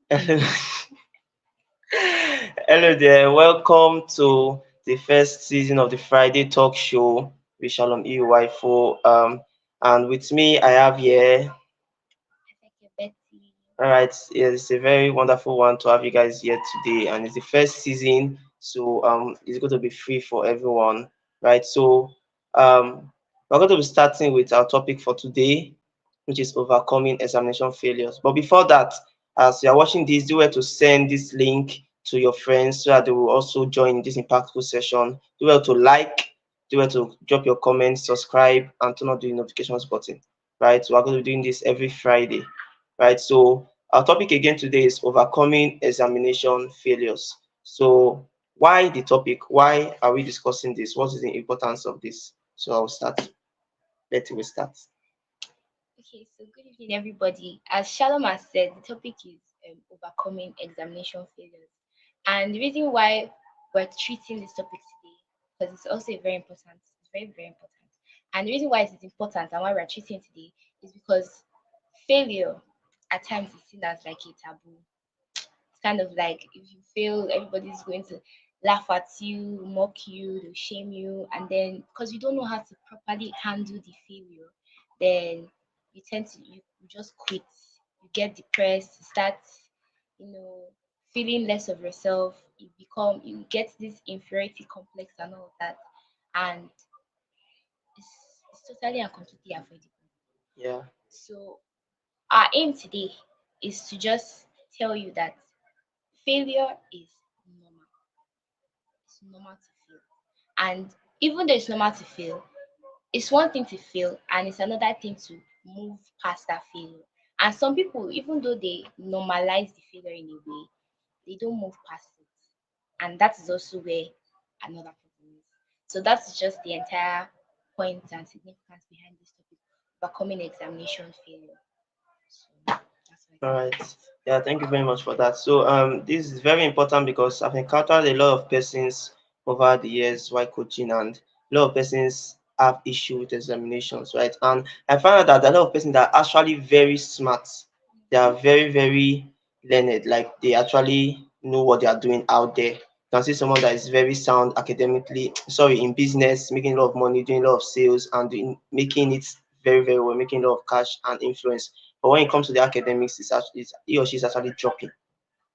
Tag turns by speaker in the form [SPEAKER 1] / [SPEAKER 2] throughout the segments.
[SPEAKER 1] Hello, hello there. Welcome to the first season of the Friday talk show with Shalom Uwaifo. And with me, I have here.
[SPEAKER 2] Efeke Betty.
[SPEAKER 1] All right, it's a very wonderful one to have you guys here today, and it's the first season, so it's going to be free for everyone, right? So we're going to be starting with our topic for today, which is overcoming examination failures. But before that, as you are watching this, do well to send this link to your friends so that they will also join this impactful session. Do well to like, do well to drop your comments, subscribe, and turn on the notifications button, right? So we're going to be doing this every Friday, right? So our topic again today is overcoming examination failures. So why the topic? Why are we discussing this? What is the importance of this? So I'll start. Let's we start.
[SPEAKER 2] Okay, so good evening, everybody. As Shalom has said, the topic is overcoming examination failures. And the reason why we're treating this topic today, because it's also very important. And the reason why it is important and why we're treating it today is because failure at times is seen as like a taboo. It's kind of like if you fail, everybody's going to laugh at you, mock you, they'll shame you, and then because you don't know how to properly handle the failure, then you just quit. You get depressed, you start, you know, feeling less of yourself. You get this inferiority complex and all of that, and it's totally and completely avoidable.
[SPEAKER 1] Yeah.
[SPEAKER 2] So our aim today is to just tell you that failure is normal. It's normal to fail. And even though it's normal to fail, it's one thing to fail and it's another thing to move past that failure. And some people, even though they normalize the failure in a way, they don't move past it. And that is also where another problem is. So that's just the entire point and significance behind this topic, overcoming examination failure. So that's why
[SPEAKER 1] All
[SPEAKER 2] it's
[SPEAKER 1] right.
[SPEAKER 2] important.
[SPEAKER 1] Yeah, thank you very much for that. So this is very important because I've encountered a lot of persons over the years while coaching, and a lot of persons have issue with examinations, right? And I found out that a lot of persons that are actually very smart. They are very, very learned, like they actually know what they are doing out there. You can see someone that is very sound academically, sorry, in business, making a lot of money, doing a lot of sales, and making it very, very well, making a lot of cash and influence. But when it comes to the academics, he or she is actually dropping,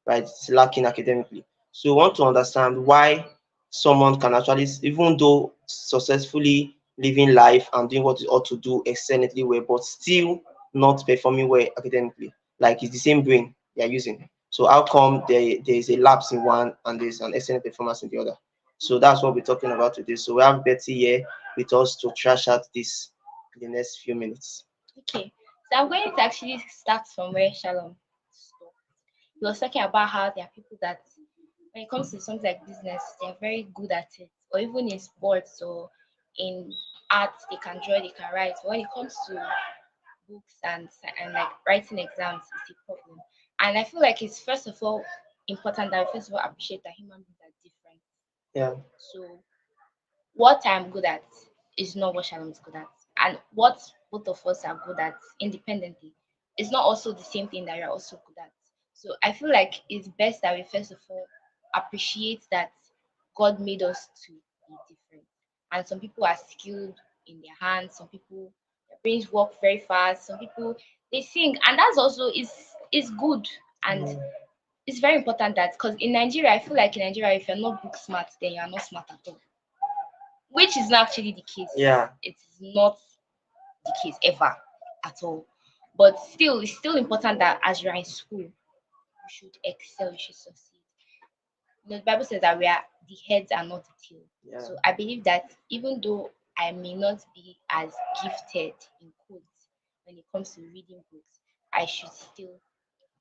[SPEAKER 1] right? It's lacking academically. So we want to understand why someone can actually, even though successfully living life and doing what it ought to do excellently well, but still not performing well academically. Like it's the same brain they are using. So how come there is a lapse in one and there's an excellent performance in the other? So that's what we're talking about today. So we have Betty here with us to trash out this in the next few minutes.
[SPEAKER 2] Okay, so I'm going to actually start from where Shalom stopped. He was talking about how there are people that, when it comes to something like business, they're very good at it, or even in sports or in art, they can draw, they can write. But when it comes to books and like writing exams, it's a problem. And I feel like it's first of all important that we first of all appreciate that human beings are different.
[SPEAKER 1] Yeah.
[SPEAKER 2] So what I'm good at is not what Shalom is good at. And what both of us are good at independently is not also the same thing that you're also good at. So I feel like it's best that we first of all appreciate that God made us to be different. And some people are skilled in their hands, some people their brains work very fast, some people they sing, and that's also is good. And
[SPEAKER 1] Mm.
[SPEAKER 2] it's very important that because in Nigeria, I feel like in Nigeria, if you're not book smart, then you're not smart at all, which is not actually the case.
[SPEAKER 1] Yeah.
[SPEAKER 2] It is not the case ever at all. But still, it's still important that as you're in school, you should excel, you should succeed. The Bible says that we are the heads and not the tail.
[SPEAKER 1] Yeah.
[SPEAKER 2] So I believe that even though I may not be as gifted in quotes when it comes to reading books, I should still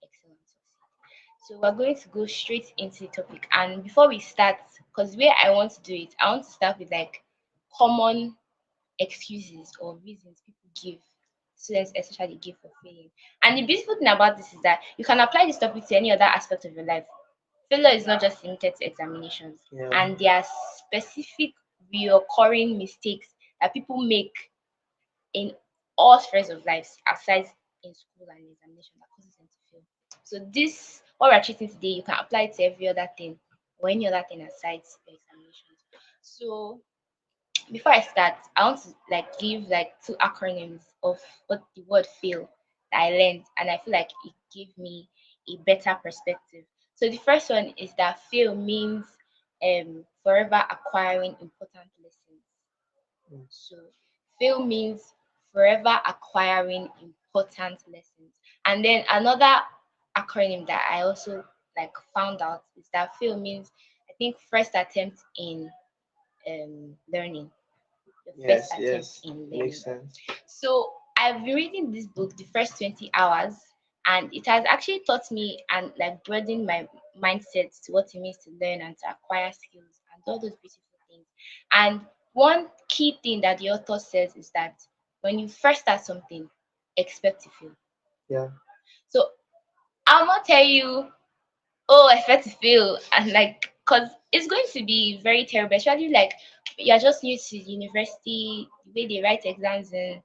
[SPEAKER 2] excel and succeed. So we're going to go straight into the topic. And before we start, because where I want to do it, I want to start with like common excuses or reasons people give, students especially give for failing. And the beautiful thing about this is that you can apply this topic to any other aspect of your life. Failure is not just limited to examinations,
[SPEAKER 1] Yeah.
[SPEAKER 2] and there are specific reoccurring mistakes that people make in all spheres of life, aside in school and examination, that causes them to fail. So this what we're treating today, you can apply it to every other thing or any other thing aside the examinations. So before I start, I want to like give like two acronyms of what the word fail that I learned, and I feel like it gave me a better perspective. So the first one is that fail means forever acquiring important lessons.
[SPEAKER 1] Mm.
[SPEAKER 2] So fail means forever acquiring important lessons. And then another acronym that I also like found out is that fail means, I think, first attempt in learning. Your first
[SPEAKER 1] Yes,
[SPEAKER 2] attempt
[SPEAKER 1] yes,
[SPEAKER 2] in learning.
[SPEAKER 1] makes sense.
[SPEAKER 2] So I've been reading this book the first 20 hours, and it has actually taught me and like broadened my mindset to what it means to learn and to acquire skills and all those beautiful things. And one key thing that the author says is that when you first start something, expect to fail.
[SPEAKER 1] Yeah,
[SPEAKER 2] So I'll not tell you, oh, I felt to fail, and like, because it's going to be very terrible, especially like you're just new to university, the way they write exams in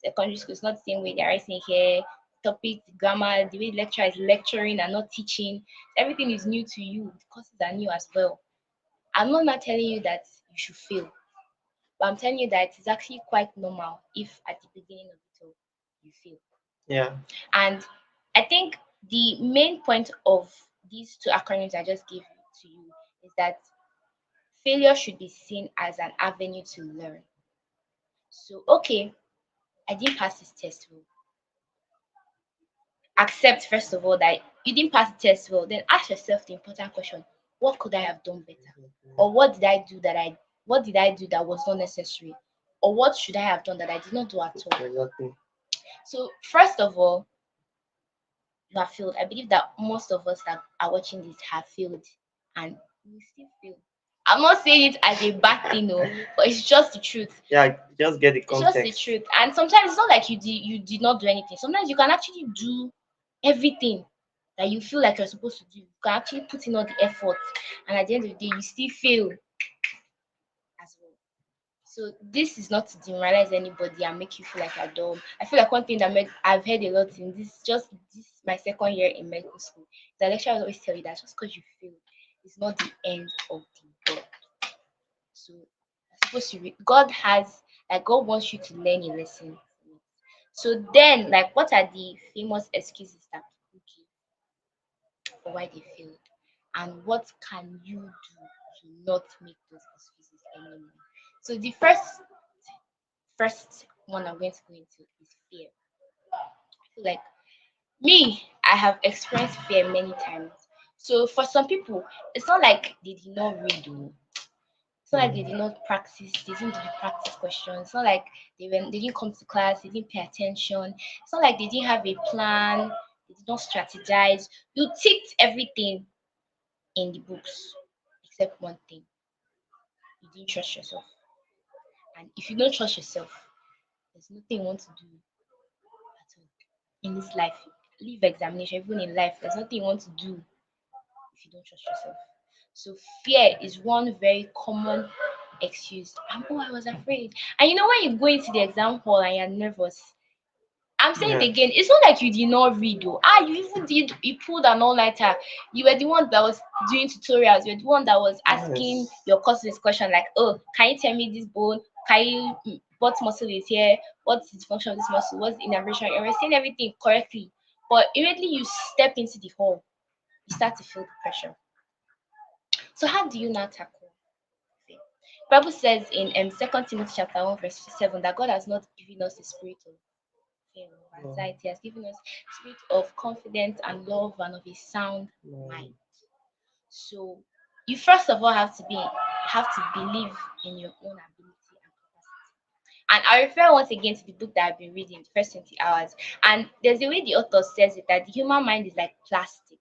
[SPEAKER 2] secondary school is not the same way they're writing here. Topic, grammar, the way the lecturer is lecturing and not teaching, everything is new to you. The courses are new as well. I'm not telling you that you should fail, but I'm telling you that it's actually quite normal if at the beginning of it all you fail.
[SPEAKER 1] yeah,
[SPEAKER 2] And I think the main point of these two acronyms I just gave to you is that failure should be seen as an avenue to learn. So, okay, I didn't pass this test well. Accept first of all that you didn't pass the test well. Then ask yourself the important question: what could I have done better? Or what did I do that was not necessary? Or what should I have done that I did not do at all?
[SPEAKER 1] exactly.
[SPEAKER 2] So first of all, you have failed. I believe that most of us that are watching this have failed, and we still fail. I'm not saying it as a bad thing, no, but it's just the truth.
[SPEAKER 1] Yeah, just get the
[SPEAKER 2] It's just the
[SPEAKER 1] context.
[SPEAKER 2] truth. And sometimes it's not like you did not do anything. Sometimes you can actually do everything that you feel like you're supposed to do. You can actually put in all the effort, and at the end of the day, you still fail as well. So this is not to demoralize anybody and make you feel like you're dumb. I feel like one thing that I've heard a lot in this my second year in medical school. The lecturers always tell you that just because you fail is not the end of the world. So you're supposed to God has, like, God wants you to learn a lesson from it. So then, like, what are the famous excuses that people give for why they failed? And what can you do to not make those excuses anymore? So the first one I'm going to go into is fear. I feel like me, I have experienced fear many times. So for some people, it's not like they did not read. Oh. It's not like they
[SPEAKER 1] Mm.
[SPEAKER 2] did not practice, they didn't do the practice questions. It's not like they didn't come to class, they didn't pay attention. It's not like they didn't have a plan, they did not strategize. You ticked everything in the books except one thing: you didn't trust yourself. And if you don't trust yourself, there's nothing you want to do at all in this life. Leave examination, even in life, there's nothing you want to do if you don't trust yourself. So fear is one very common excuse. Oh, I was afraid. And you know when you go into the exam hall and you're nervous, I'm saying it
[SPEAKER 1] Yeah,
[SPEAKER 2] again, it's not like you did not read though. You even did, you pulled an all-nighter. You were the one that was doing tutorials, you're the one that was asking
[SPEAKER 1] yes,
[SPEAKER 2] your cousins question like, oh, can you tell me this bone? Can you what muscle is here? What's the function of this muscle? What's the innervation? You're saying everything correctly. But immediately you step into the hall, you start to feel the pressure. So how do you now tackle fear? Bible says in 2 Timothy chapter 1, verse 7 that God has not given us a spirit of fear or
[SPEAKER 1] no,
[SPEAKER 2] anxiety. He has given us a spirit of confidence and love and of a sound
[SPEAKER 1] no,
[SPEAKER 2] mind. So you first of all have to believe in your own ability and capacity. And I refer once again to the book that I've been reading, the first 20 hours. And there's a way the author says it that the human mind is like plastic.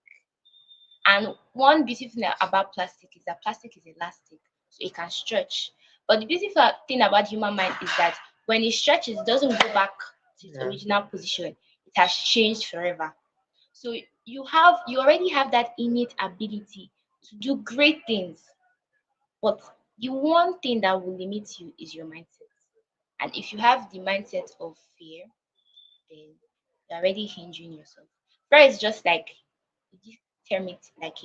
[SPEAKER 2] And one beautiful thing about plastic is that plastic is elastic, so it can stretch. But the beautiful thing about human mind is that when it stretches, it doesn't go back to its
[SPEAKER 1] yeah,
[SPEAKER 2] original position. It has changed forever. So you already have that innate ability to do great things. But the one thing that will limit you is your mindset. And if you have the mindset of fear, then you're already hindering yourself. Fear is just like term it like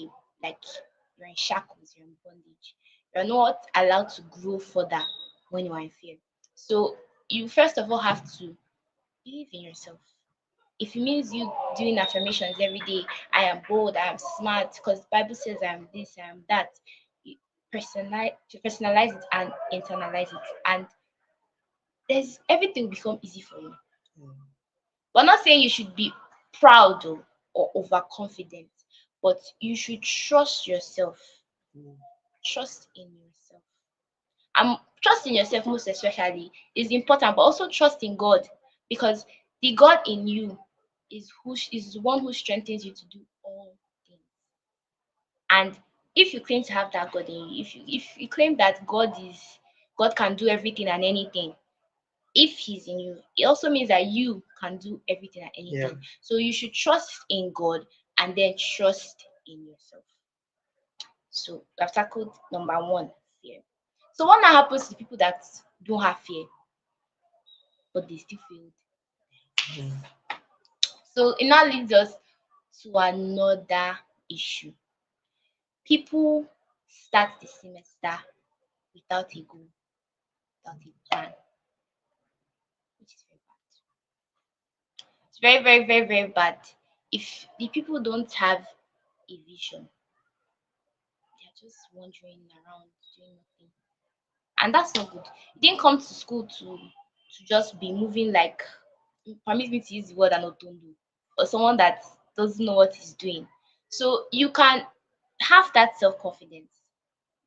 [SPEAKER 2] you're in shackles, you're in bondage. You're not allowed to grow further when you are in fear. So you first of all have to believe in yourself. If it means you doing affirmations every day, I am bold, I am smart, because Bible says I am this, I am that. You personalize it and internalize it, and there's everything will become easy for you.
[SPEAKER 1] Mm.
[SPEAKER 2] We're not saying you should be proud or overconfident, but you should trust yourself.
[SPEAKER 1] Mm.
[SPEAKER 2] Trust in yourself. Trust in yourself most especially is important, but also trust in God, because the God in you is the one who strengthens you to do all things. And if you claim to have that God in you, if you claim that God can do everything and anything, if he's in you, it also means that you can do everything and
[SPEAKER 1] Yeah.
[SPEAKER 2] anything. So you should trust in God and then trust in yourself. So I've tackled number one, fear. So what now happens to people that don't have fear, but they still failed?
[SPEAKER 1] Mm.
[SPEAKER 2] So it now leads us to another issue. People start the semester without a goal, without a plan, which is very bad. It's very, very, very, very bad. If the people don't have a vision, they're just wandering around doing nothing. And that's not good. You didn't come to school to just be moving like, permit me to use the word anotondo, or someone that doesn't know what he's doing. So you can have that self-confidence,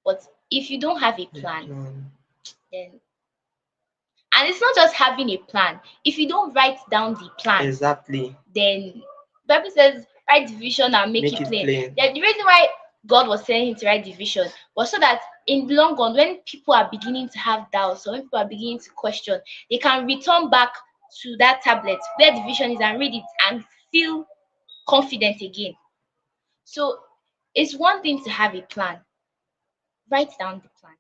[SPEAKER 2] but if you don't have a
[SPEAKER 1] Yeah.
[SPEAKER 2] plan,
[SPEAKER 1] Mm.
[SPEAKER 2] then, and it's not just having a plan. If you don't write down the plan,
[SPEAKER 1] Exactly.
[SPEAKER 2] then Bible says write the vision and make
[SPEAKER 1] Make
[SPEAKER 2] it
[SPEAKER 1] it
[SPEAKER 2] plain.
[SPEAKER 1] plain.
[SPEAKER 2] The reason why God was telling him to write the vision was so that in the long run, when people are beginning to have doubts or when people are beginning to question, they can return back to that tablet where the vision is and read it and feel confident again. So it's one thing to have a plan. Write down the plan.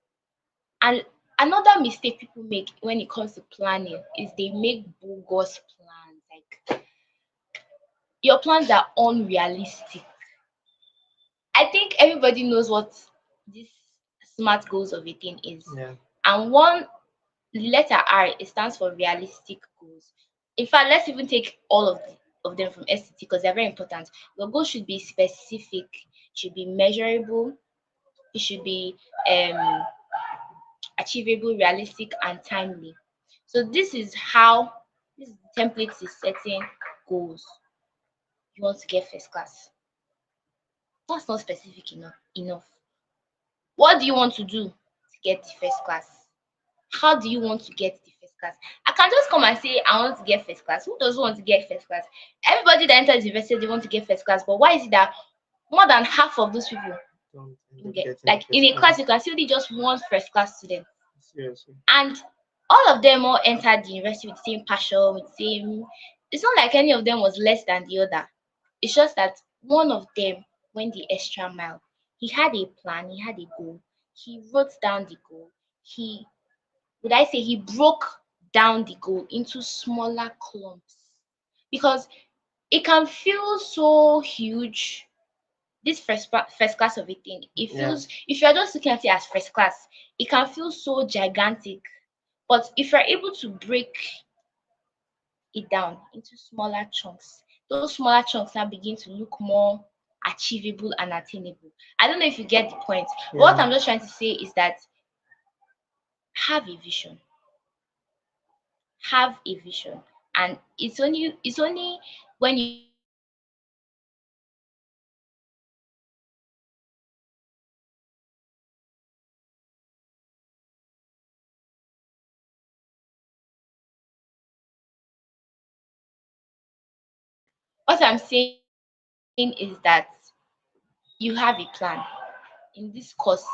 [SPEAKER 2] And another mistake people make when it comes to planning is they make bogus plans. Like, your plans are unrealistic. I think everybody knows what this SMART goals of a thing is.
[SPEAKER 1] Yeah.
[SPEAKER 2] And one, the letter R, it stands for realistic goals. In fact, let's even take all of them from STT because they're very important. Your goal should be specific, should be measurable, it should be um, achievable, realistic, and timely. So this is the template is setting goals. You want to get first class. That's not specific enough. What do you want to do to get the first class? How do you want to get the first class? I can just come and say I want to get first class. Who doesn't want to get first class? Everybody that enters the university they want to get first class, but why is it that more than half of those people
[SPEAKER 1] Don't end
[SPEAKER 2] don't
[SPEAKER 1] up
[SPEAKER 2] get,
[SPEAKER 1] getting the
[SPEAKER 2] like, in
[SPEAKER 1] first
[SPEAKER 2] a class
[SPEAKER 1] class.
[SPEAKER 2] you can see only just one first class student,
[SPEAKER 1] Seriously.
[SPEAKER 2] and all of them all entered the university with the same passion, with the same. It's not like any of them was less than the other. It's just that one of them went the extra mile. He had a plan, he had a goal. He wrote down the goal. He, would I say, he broke down the goal into smaller clumps, because it can feel so huge. This first class of a thing, it
[SPEAKER 1] Yeah.
[SPEAKER 2] feels, if you're just looking at it as first class, it can feel so gigantic. But if you're able to break it down into smaller chunks, those smaller chunks now begin to look more achievable and attainable. I don't know if you get the point. But what
[SPEAKER 1] Yeah.
[SPEAKER 2] I'm just trying to say is that have a vision. Have a vision. And it's only when you have a vision that you can now start implementing it. What I'm saying is that you have a plan. In this course,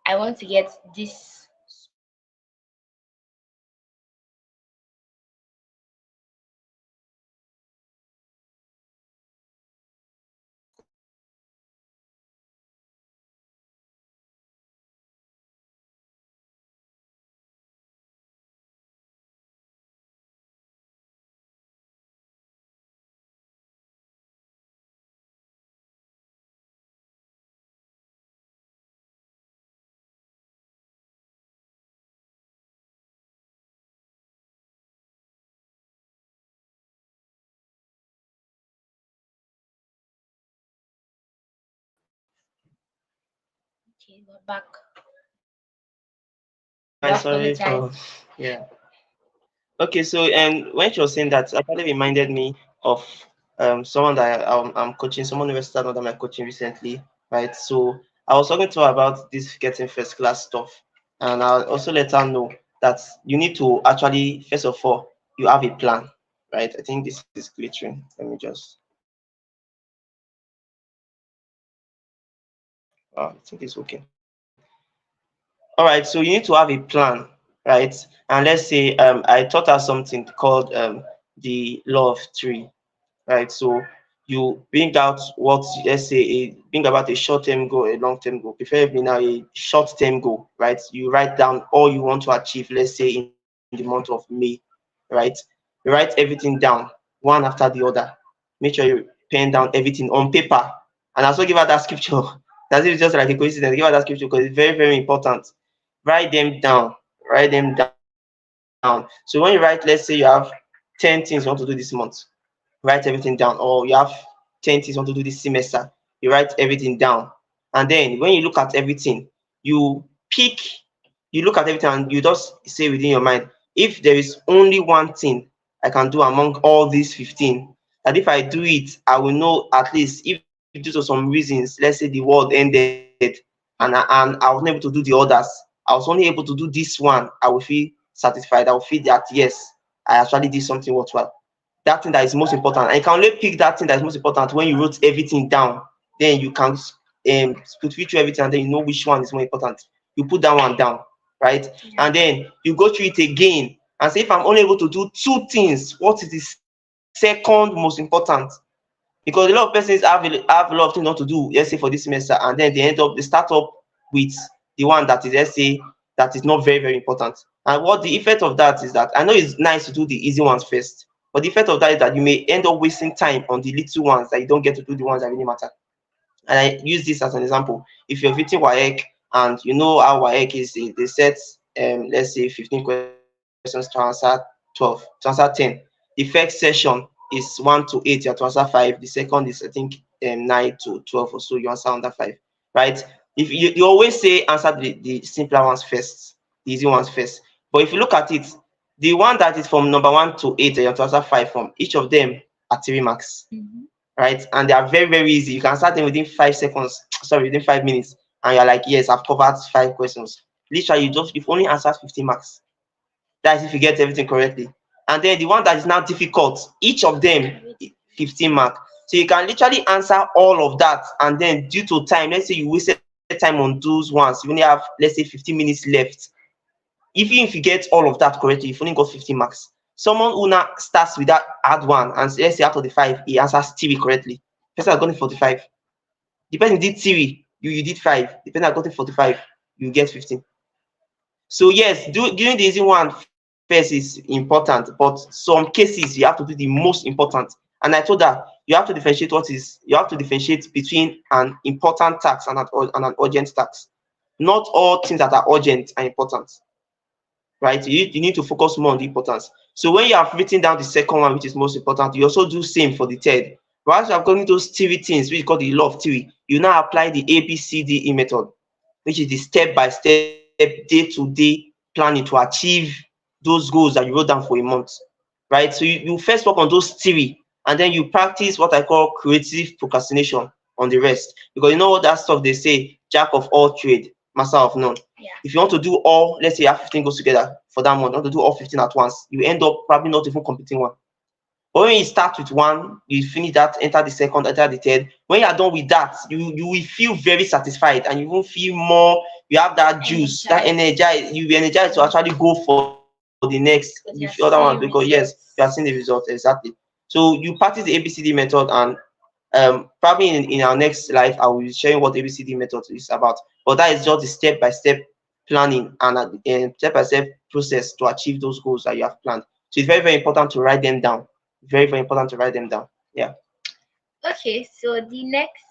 [SPEAKER 2] I want to get this score. And you have a plan. If you have a plan, Okay, we're back.
[SPEAKER 1] Hi,
[SPEAKER 2] Do
[SPEAKER 1] sorry for
[SPEAKER 2] apologize.
[SPEAKER 1] yeah. Okay, so and when she was saying that, actually reminded me of someone that I'm coaching, someone who started under my coaching recently, right? So I was talking to her about this getting first class stuff, and I also let her know that you need to actually first of all you have a plan, right? I think this is glittering. Let me just. I think it's okay. All right, so you need to have a plan, right? And let's say I taught her something called the law of three, right? So you bring out what, let's say, bring about a short-term goal, a long-term goal, preferably now a short-term goal, right? You write down all you want to achieve, let's say in the month of May, right? You write everything down one after the other. Make sure you pen down everything on paper, and also give her that scripture. That's if it's just like a coincidence. Give her that scripture because it's very, very important. Write them down. Write them down. So when you write, let's say you have 10 things you want to do this month, write everything down. Or you have 10 things you want to do this semester, you write everything down. And then when you look at everything, you pick, you look at everything and you just say within your mind, if there is only one thing I can do among all these 15, that if I do it, I will know at least if due to some reasons, let's say the world ended and I was not able to do the others, I was only able to do this one, I will feel satisfied. I will feel that yes, I actually did something worthwhile. That thing that is most important. And you can only pick that thing that is most important when you wrote everything down. Then you can put through everything and then you know which one is more important. You put that one down, right?
[SPEAKER 2] Yeah.
[SPEAKER 1] And then you go through it again and say, if I'm only able to do two things, what is the second most important? Because a lot of persons have a lot of things not to do, let's say for this semester, and then they start up with the one that is, let's say, that is not very, very important. And what the effect of that is that I know it's nice to do the easy ones first, but the effect of that is that you may end up wasting time on the little ones that you don't get to do the ones that really matter. And I use this as an example. If you're fitting WAEC and you know how WAEC is, they set let's say 15 questions to answer 12, to answer 10. The first session is 1 to 8, you have to answer 5. The second is, I think, 9 to 12 or so, you answer under 5, right? If you always say answer the simpler ones first, the easy ones first. But if you look at it, the one that is from number 1 to 8, you have to answer 5 from, each of them are 3 marks,
[SPEAKER 2] Mm-hmm.
[SPEAKER 1] right? And they are very, very easy. You can start them within 5 seconds, sorry, within 5 minutes, and you're like, yes, I've covered 5 questions. Literally, you've only answered 15 marks. That is if you get everything correctly. And then the one that is now difficult, each of them 15 mark. So you can literally answer all of that, and then due to time, let's say you wasted time on those ones, you only have, let's say, 15 minutes left. Even if you get all of that correctly, you've only got 15 marks. Someone who now starts with that hard one, and let's say out of the 5, he answers 3 correctly. The person has gotten 45. The person did 3, you did 5. The person has gotten 45, you get 15. So yes, doing the easy one first is important, but some cases you have to do the most important. And I told her you have to differentiate you have to differentiate between an important task and an urgent task. Not all things that are urgent are important, right? You need to focus more on the importance. So when you have written down the second one, which is most important, you also do same for the third. Once you have gotten those theory things, which is called the law of theory, you now apply the ABCDE method, which is the step-by-step, day-to-day planning to achieve those goals that you wrote down for a month, right? So you first work on those theory, and then you practice what I call creative procrastination on the rest. Because you know what that stuff they say, jack of all trade, master of none.
[SPEAKER 2] Yeah.
[SPEAKER 1] If you want to do all, let's say you have 15 goals together for that month, you want to do all 15 at once, you end up probably not even completing one. But when you start with one, you finish that, enter the second, enter the third. When you are done with that, you will feel very satisfied and you will feel more, you have that juice, that
[SPEAKER 2] Energized.
[SPEAKER 1] energy, you'll be energized to actually go for the next, the
[SPEAKER 2] Because
[SPEAKER 1] other
[SPEAKER 2] you're
[SPEAKER 1] one, because
[SPEAKER 2] seeing
[SPEAKER 1] yes, you are seeing the
[SPEAKER 2] results.
[SPEAKER 1] result, exactly. So you practice the ABCD method, and probably in our next life, I will be sharing what ABCD method is about. But that is just the step-by-step planning and step-by-step process to achieve those goals that you have planned. So it's very, very important to write them down. Very, very important to write them down. Yeah.
[SPEAKER 2] Okay, so the next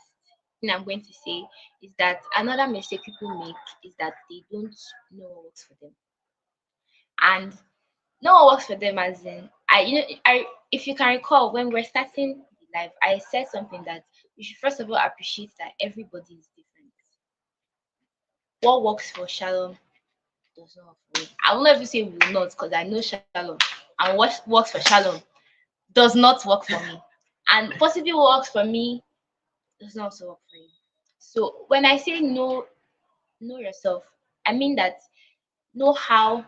[SPEAKER 2] thing I'm going to say is that another mistake people make is that they don't know what works for them. And no what works for them as in I if you can recall when we're starting the life, I said something that you should first of all appreciate that everybody is different. what works for Shalom does not work for me. I will not even say will not, because I know Shalom, and what works for Shalom does not work for me, and possibly what works for me does not also work for you. So when I say know yourself, I mean that know how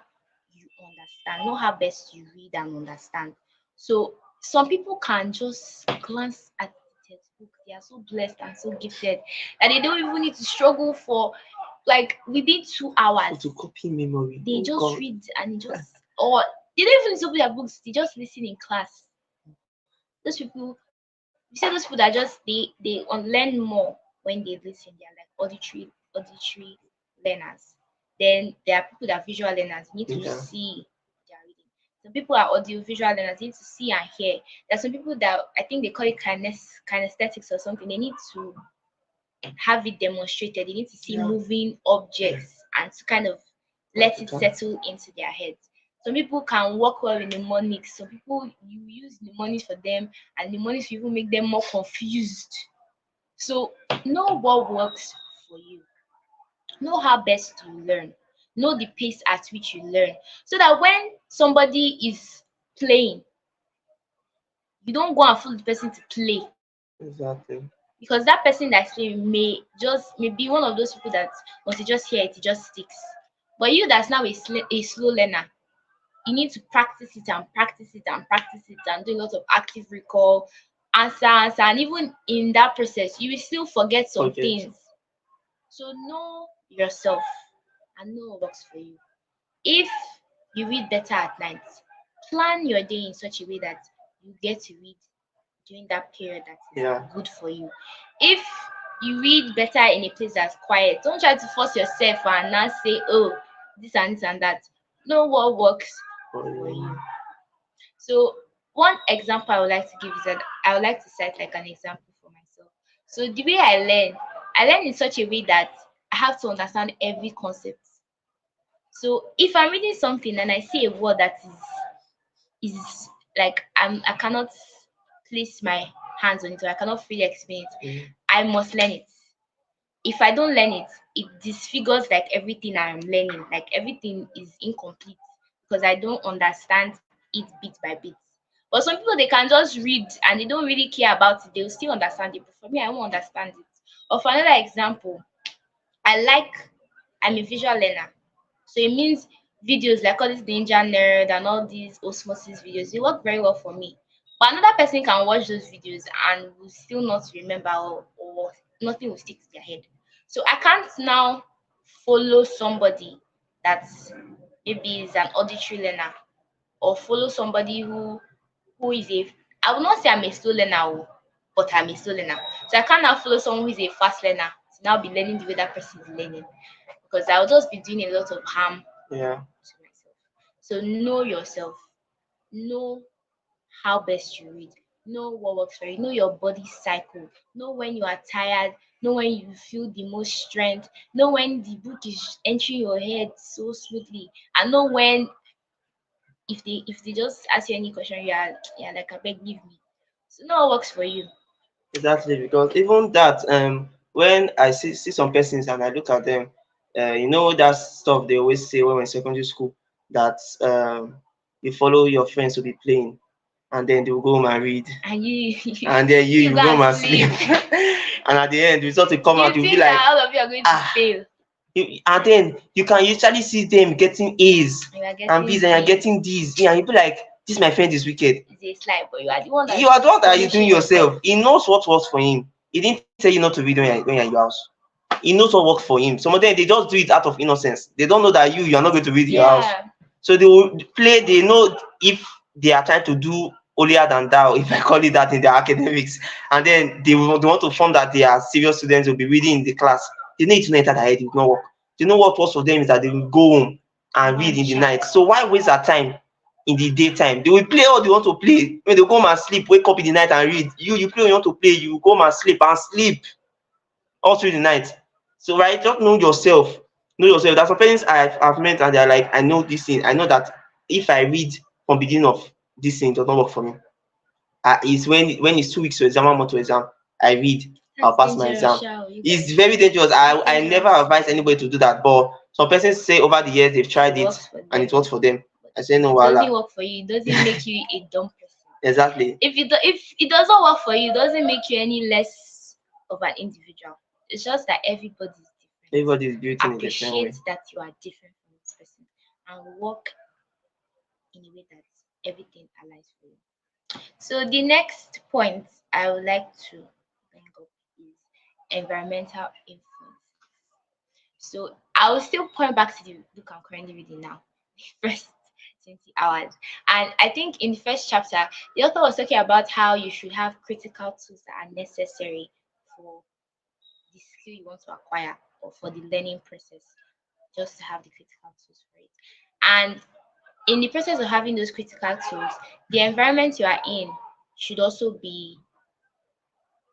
[SPEAKER 2] you understand, know how best you read and understand. So some people can just glance at the textbook. They are so blessed and so gifted that they don't even need to struggle for like within 2 hours.
[SPEAKER 1] Photocopy memory.
[SPEAKER 2] They
[SPEAKER 1] Oh
[SPEAKER 2] just
[SPEAKER 1] God.
[SPEAKER 2] read and they just or they don't even need to open their books, they just listen in class. Those people, you see those people that just learn more when they listen. They are like auditory learners. Then there are people that are visual learners. You need to
[SPEAKER 1] Yeah.
[SPEAKER 2] see what they are reading. Some people are audio visual learners. You need to see and hear. There are some people that I think they call it kinesthetics or something. They need to have it demonstrated. They need to see
[SPEAKER 1] Yeah.
[SPEAKER 2] moving objects and to kind of let it settle into their heads. Some people can work well in mnemonics. Some people you use mnemonics for them, and mnemonics will even make them more confused. So know what works for you. Know how best to learn. Know the pace at which you learn. So that when somebody is playing, you don't go and follow the person to play.
[SPEAKER 1] Exactly.
[SPEAKER 2] Because that person that's playing may be one of those people that once you just hear it, it just sticks. But you that's now a slow learner, you need to practice it and practice it and practice it and do a lot of active recall, answer, and even in that process, you will still forget some
[SPEAKER 1] Forget.
[SPEAKER 2] things. So know yourself and know what works for you. If you read better at night, plan your day in such a way that you get to read during that period that is
[SPEAKER 1] Yeah.
[SPEAKER 2] good for you. If you read better in a place that's quiet, don't try to force yourself and not say, oh, this and that. Know what works for you. So one example I would like to give is that I would like to cite like an example for myself. So the way I learn in such a way that I have to understand every concept. So if I'm reading something and I see a word that is like I cannot place my hands on it, or I cannot freely explain it, I must learn it. If I don't learn it, it disfigures like everything I am learning. Like everything is incomplete because I don't understand it bit by bit. But some people they can just read and they don't really care about it. They'll still understand it. But for me, I won't understand it. Or for another example, I like I'm a visual learner. So it means videos like all this Danger Nerd and all these osmosis videos, they work very well for me. But another person can watch those videos and will still not remember, or nothing will stick to their head. So I can't now follow somebody that maybe is an auditory learner, or follow somebody who is a I will not say I'm a slow learner, but I'm a slow learner. So I can't now follow someone who is a fast learner to now be learning the way that person is learning, because I'll just be doing a lot of harm
[SPEAKER 1] Yeah.
[SPEAKER 2] to myself. So know yourself, know how best you read, know what works for you, know your body cycle, know when you are tired, know when you feel the most strength, know when the book is entering your head so smoothly, and know when if they just ask you any question, you're like, I beg, give me. So know what works for you.
[SPEAKER 1] Exactly, because even that, when I see some persons and I look at them, you know that stuff they always say when we're in secondary school, that you follow your friends to be playing, and then they will go home and read,
[SPEAKER 2] And you
[SPEAKER 1] and then you
[SPEAKER 2] you go
[SPEAKER 1] go home
[SPEAKER 2] and
[SPEAKER 1] and
[SPEAKER 2] sleep.
[SPEAKER 1] sleep, and at the end, the result will come
[SPEAKER 2] You
[SPEAKER 1] out, you'll be
[SPEAKER 2] think
[SPEAKER 1] like,
[SPEAKER 2] that all of you are going to
[SPEAKER 1] ah,
[SPEAKER 2] fail.
[SPEAKER 1] and then you can usually see them getting A's
[SPEAKER 2] You are
[SPEAKER 1] and
[SPEAKER 2] getting
[SPEAKER 1] B's, and you're
[SPEAKER 2] D.
[SPEAKER 1] getting D's, yeah, and you'll be like, this my friend is wicked.
[SPEAKER 2] It's a slide, but you are the one
[SPEAKER 1] You
[SPEAKER 2] that's
[SPEAKER 1] are the one that you doing
[SPEAKER 2] punishing yourself.
[SPEAKER 1] yourself. He knows what works for him. He didn't tell you not to read when you're in your house. He knows what works for him. Some of them they just do it out of innocence. They don't know that you are not going to read your house.
[SPEAKER 2] Yeah.
[SPEAKER 1] So they will play, they know if they are trying to do holier than thou, if I call it that in their academics, and then they want to form that they are serious students will be reading in the class. They need to enter their head, it will not work. They know what works for them is that they will go home and read in the night. So why waste our time in the daytime? They will play all they want to play. When they go home and sleep, wake up in the night and read. You play when you want to play, you go home and sleep all through the night. So right, just know yourself. Know yourself. There's some parents I've met and they're like, I know this thing. I know that if I read from beginning of this thing, it does not work for me. It's when it's 2 weeks to exam, 1 month to exam, I read. I'll
[SPEAKER 2] That's
[SPEAKER 1] pass my
[SPEAKER 2] dangerous,
[SPEAKER 1] exam.
[SPEAKER 2] Shao. You
[SPEAKER 1] It's
[SPEAKER 2] guys.
[SPEAKER 1] very dangerous.
[SPEAKER 2] It's
[SPEAKER 1] I never
[SPEAKER 2] dangerous.
[SPEAKER 1] advise anybody to do that, but some persons say over the years they've tried
[SPEAKER 2] It
[SPEAKER 1] it
[SPEAKER 2] works for
[SPEAKER 1] and it
[SPEAKER 2] them.
[SPEAKER 1] works for them.
[SPEAKER 2] But
[SPEAKER 1] I say no,
[SPEAKER 2] it doesn't
[SPEAKER 1] voila.
[SPEAKER 2] work for you. It doesn't make you a dumb person.
[SPEAKER 1] Exactly.
[SPEAKER 2] If it doesn't work for you, it doesn't make you any less of an individual. It's just that everybody is different.
[SPEAKER 1] Everybody is built in a different
[SPEAKER 2] Appreciate
[SPEAKER 1] way.
[SPEAKER 2] that you are different from this person and work in a way that everything aligns for you. So the next point I would like to bring up is environmental influence. So I will still point back to the book I'm currently reading now, the first 20 hours. And I think in the first chapter, the author was talking about how you should have critical tools that are necessary for the skill you want to acquire or for the learning process, just to have the critical tools for it. And in the process of having those critical tools, the environment you are in should also be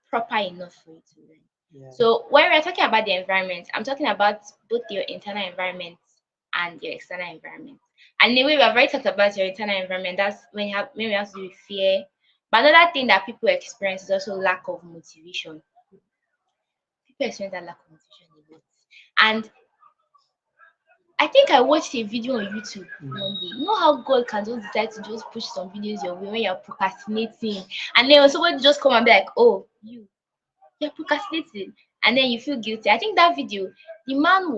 [SPEAKER 2] proper enough for you to learn.
[SPEAKER 1] Yeah.
[SPEAKER 2] So when we're talking about the environment, I'm talking about both your internal environment and your external environment. And in a way, we have already talked about your internal environment. That's when we have to do with fear. But another thing that people experience is also lack of motivation. People experience that lack of motivation a lot. And I think I watched a video on YouTube one day. You know how God can just decide to just push some videos your way when you're procrastinating, and then somebody just come and be like, "Oh, you're procrastinating," and then you feel guilty. I think that video, the man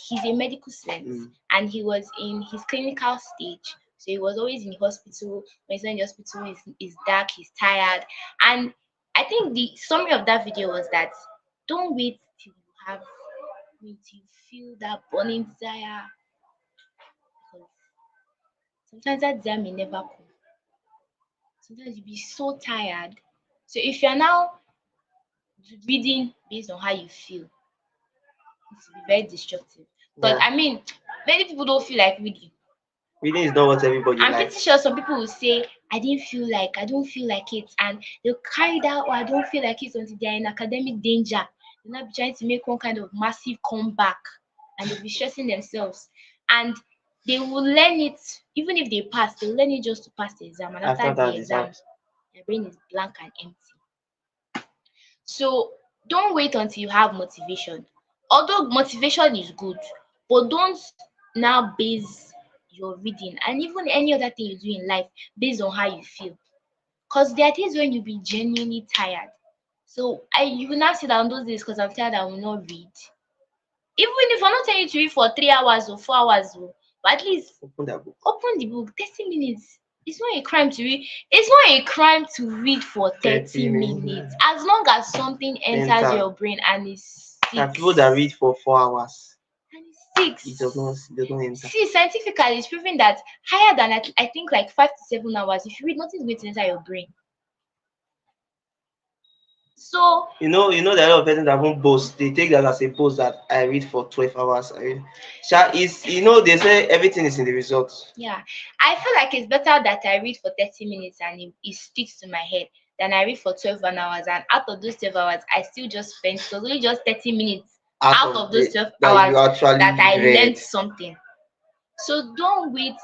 [SPEAKER 2] he's a medical student and he was in his clinical stage. So he was always in the hospital. When he's in the hospital, it's dark, he's tired. And I think the summary of that video was that don't wait till you feel that burning desire, because sometimes that desire may never come. Sometimes you'll be so tired. So if you're now reading based on how you feel, it will be very destructive. But
[SPEAKER 1] Yeah.
[SPEAKER 2] I mean, many people don't feel like reading.
[SPEAKER 1] Reading is not what everybody
[SPEAKER 2] I'm pretty
[SPEAKER 1] likes.
[SPEAKER 2] sure some people will say, I don't feel like it, and they'll carry that, or I don't feel like it until they're in academic danger. They'll not be trying to make one kind of massive comeback and they'll be stressing themselves. And they will learn it, even if they pass, they'll learn it just to pass the exam. And
[SPEAKER 1] After
[SPEAKER 2] after
[SPEAKER 1] that
[SPEAKER 2] the exam,
[SPEAKER 1] exams.
[SPEAKER 2] their brain is blank and empty. So don't wait until you have motivation. Although motivation is good, but don't now base your reading and even any other thing you do in life based on how you feel. Because there are days when you'll be genuinely tired. So you will not sit down those days because I'm tired, I will not read. Even if I'm not telling you to read for 3 hours or 4 hours, but at least
[SPEAKER 1] Open that book.
[SPEAKER 2] open the book. 30 minutes. It's not a crime to read. It's not a crime to read for 30 minutes. As long as something enters
[SPEAKER 1] Enter.
[SPEAKER 2] your brain and it
[SPEAKER 1] There are
[SPEAKER 2] sticks.
[SPEAKER 1] people that read for 4 hours.
[SPEAKER 2] And it sticks.
[SPEAKER 1] It does not enter.
[SPEAKER 2] See, scientifically, it's proven that higher than I think like 5 to 7 hours, if you read, nothing's going to enter your brain. So
[SPEAKER 1] You know there are a lot of persons that won't boast. They take that as a boast that I read for 12 hours. Is they say everything is in the results.
[SPEAKER 2] yeah, I feel like it's better that I read for 30 minutes and it sticks to my head than I read for 12 hours, and out of those 12 hours I still just spent, it was only just 30 minutes out of those 12
[SPEAKER 1] that you
[SPEAKER 2] hours
[SPEAKER 1] actually
[SPEAKER 2] that I
[SPEAKER 1] read.
[SPEAKER 2] learned something. So don't wait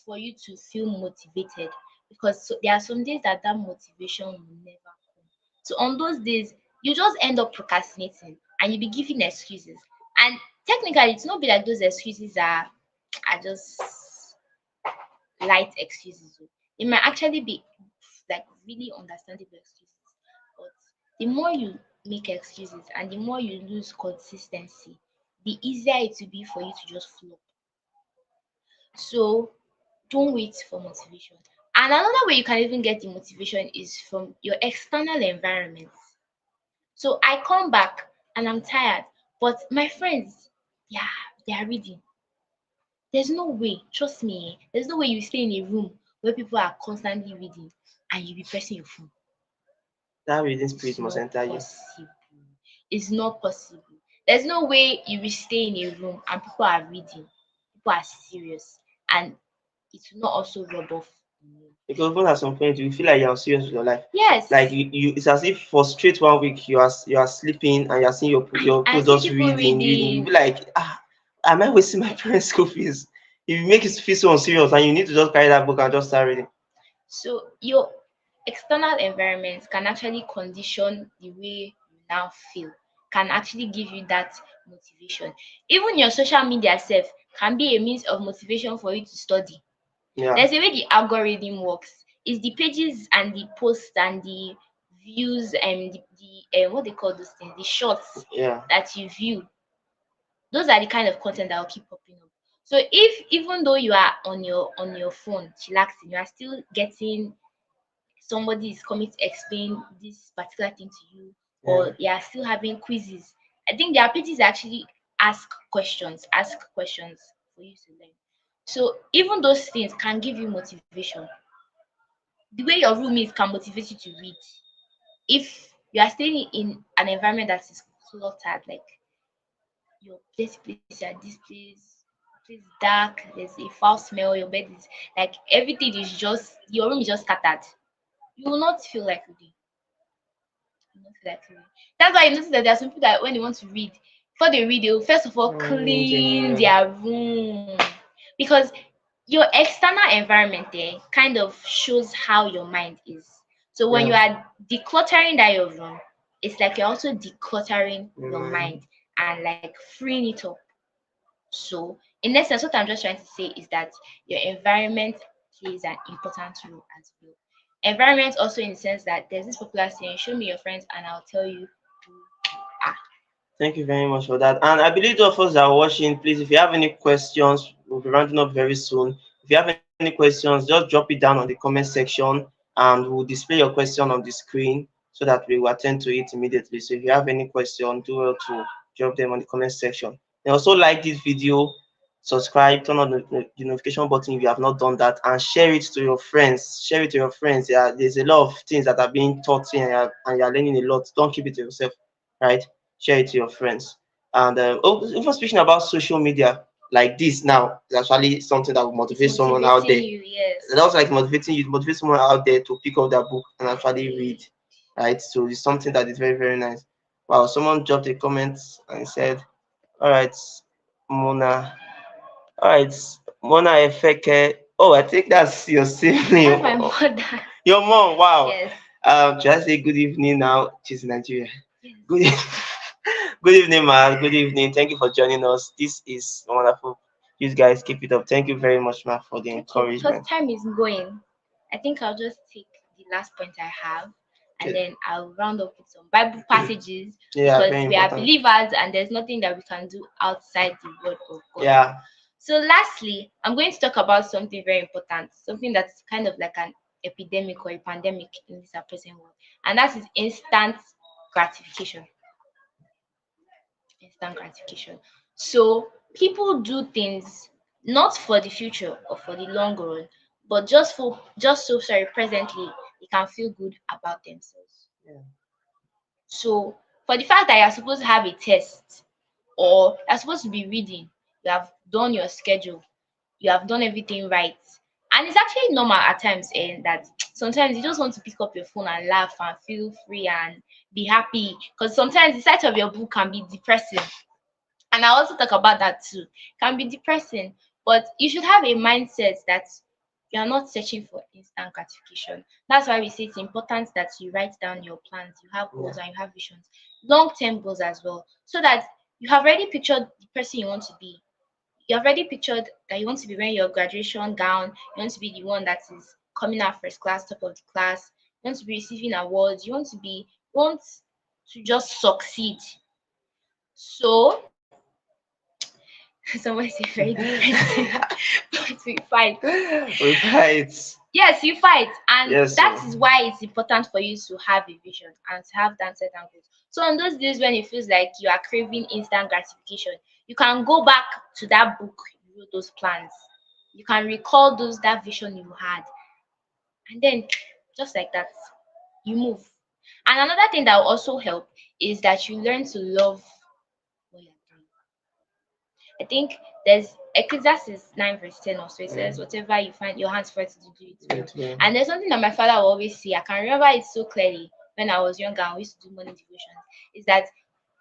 [SPEAKER 2] for you to feel motivated, because there are some days that motivation will never come. So on those days, you just end up procrastinating and you'll be giving excuses. And technically, it's not be like those excuses are just light excuses. It might actually be like really understandable excuses. But the more you make excuses and the more you lose consistency, the easier it will be for you to just flop. So don't wait for motivation. And another way you can even get the motivation is from your external environment. So I come back and I'm tired, but my friends, yeah, they are reading. There's no way, trust me, there's no way you stay in a room where people are constantly reading and you be pressing your phone.
[SPEAKER 1] That reading
[SPEAKER 2] It's
[SPEAKER 1] spirit must
[SPEAKER 2] not
[SPEAKER 1] enter you.
[SPEAKER 2] possible. It's not possible. There's no way you will stay in a room and people are reading. People are serious, and it will not also rub off on you.
[SPEAKER 1] Because even at some point you feel like you're serious with your life.
[SPEAKER 2] Yes.
[SPEAKER 1] Like you it's as if for straight 1 week you are sleeping and you're seeing your
[SPEAKER 2] I
[SPEAKER 1] kids
[SPEAKER 2] see
[SPEAKER 1] just
[SPEAKER 2] people
[SPEAKER 1] reading. You
[SPEAKER 2] reading.
[SPEAKER 1] be like, am I wasting my parents' school fees? If you make it feel so unserious and you need to just carry that book and just start reading.
[SPEAKER 2] So your external environment can actually condition the way you now feel can actually give you that motivation. Even your social media self can be a means of motivation for you to study.
[SPEAKER 1] Yeah.
[SPEAKER 2] There's a way the algorithm works. It's the pages and the posts and the views and the what they call those things, the shorts
[SPEAKER 1] Yeah.
[SPEAKER 2] that you view. Those are the kind of content that will keep popping up. So if even though you are on your phone chillaxing, you are still getting somebody is coming to explain this particular thing to you,
[SPEAKER 1] Yeah.
[SPEAKER 2] or you are still having quizzes. I think there are pages that actually ask questions for you to learn. So even those things can give you motivation. The way your room is can motivate you to read. If you are staying in an environment that is cluttered, like your place at this place dark, there's a foul smell, your bed is like everything is just your room is just scattered. You will not feel like reading. You will not feel like reading. That's why you notice that there are some people that when they want to read, before they read, they will first of all clean
[SPEAKER 1] Yeah.
[SPEAKER 2] their room. Because your external environment there kind of shows how your mind is. So when you
[SPEAKER 1] Yeah.
[SPEAKER 2] are decluttering that your room, it's like you're also decluttering
[SPEAKER 1] Your
[SPEAKER 2] your
[SPEAKER 1] mind.
[SPEAKER 2] mind and like freeing it up. So in essence, what I'm just trying to say is that your environment plays an important role as well. Environment also in the sense that there's this popular saying, show me your friends and I'll tell you who you are.
[SPEAKER 1] Thank you very much for that. And I believe those of us that are watching, please, if you have any questions, we'll be rounding up very soon. If you have any questions, just drop it down on the comment section and we'll display your question on the screen so that we will attend to it immediately. So if you have any question, do well to drop them on the comment section. And also like this video, subscribe, turn on the notification button if you have not done that, and share it to your friends. Share it to your friends. Yeah, there's a lot of things that are being taught here and you're learning a lot. Don't keep it to yourself, right? Share it to your friends. And even speaking about social media like this now is actually something that will
[SPEAKER 2] It's
[SPEAKER 1] motivate someone out
[SPEAKER 2] motivating
[SPEAKER 1] there.
[SPEAKER 2] you, yes.
[SPEAKER 1] It's also like motivating you, motivate someone out there to pick up that book and
[SPEAKER 2] And
[SPEAKER 1] actually read,
[SPEAKER 2] read.
[SPEAKER 1] right? So it's something that is very, very nice. Wow, someone dropped a comment and said, all right, Mona. All right, Mona Efeke. Oh, I think that's your
[SPEAKER 2] That's my
[SPEAKER 1] sibling.
[SPEAKER 2] mother.
[SPEAKER 1] Your mom, wow.
[SPEAKER 2] Yes.
[SPEAKER 1] Should I say good evening now? She's in Nigeria.
[SPEAKER 2] Yes.
[SPEAKER 1] Good, good evening, ma. Good evening. Thank you for joining us. This is wonderful. You guys keep it up. Thank you very much, ma, for the
[SPEAKER 2] Okay, because
[SPEAKER 1] encouragement.
[SPEAKER 2] time is going, I think I'll just take the last point I have and
[SPEAKER 1] Okay.
[SPEAKER 2] then I'll round up with some Bible passages
[SPEAKER 1] Yeah,
[SPEAKER 2] because
[SPEAKER 1] very
[SPEAKER 2] we are
[SPEAKER 1] important.
[SPEAKER 2] believers and there's nothing that we can do outside the word of God.
[SPEAKER 1] Yeah.
[SPEAKER 2] So, lastly, I'm going to talk about something very important, something that's kind of like an epidemic or a pandemic in this our present world, and that is gratification. Instant gratification. So people do things not for the future or for the long run, but just so sorry presently they can feel good about themselves.
[SPEAKER 1] Yeah.
[SPEAKER 2] So for the fact that you're supposed to have a test or you're supposed to be reading, you have done your schedule, you have done everything right. And it's actually normal at times that sometimes you just want to pick up your phone and laugh and feel free and be happy because sometimes the sight of your book can be depressing, and I also talk about that too. Can be depressing, but you should have a mindset that you are not searching for instant gratification. That's why we say it's important that you write down your plans, you have
[SPEAKER 1] Yeah.
[SPEAKER 2] goals and you have visions, long-term goals as well, so that you have already pictured the person you want to be. You have already pictured that you want to be wearing your graduation gown, you want to be the one that is coming out first class, top of the class, you want to be receiving awards, you want to just succeed. So somebody say very depressing, but we fight.
[SPEAKER 1] We fight.
[SPEAKER 2] Yes, you fight, and
[SPEAKER 1] Yes,
[SPEAKER 2] that
[SPEAKER 1] sir.
[SPEAKER 2] is why it's important for you to have a vision and to have that set and goals. So on those days when it feels like you are craving instant gratification, you can go back to that book you wrote those plans. You can recall that vision you had, and then just like that, you move. And another thing that will also help is that you learn to love what you're doing. I think there's Ecclesiastes 9 verse 10 also. It says,
[SPEAKER 1] Mm.
[SPEAKER 2] whatever you find your hands for to do it well.
[SPEAKER 1] It will.
[SPEAKER 2] And there's something that my father will always say. I can remember it so clearly when I was younger and we used to do morning devotions. Is that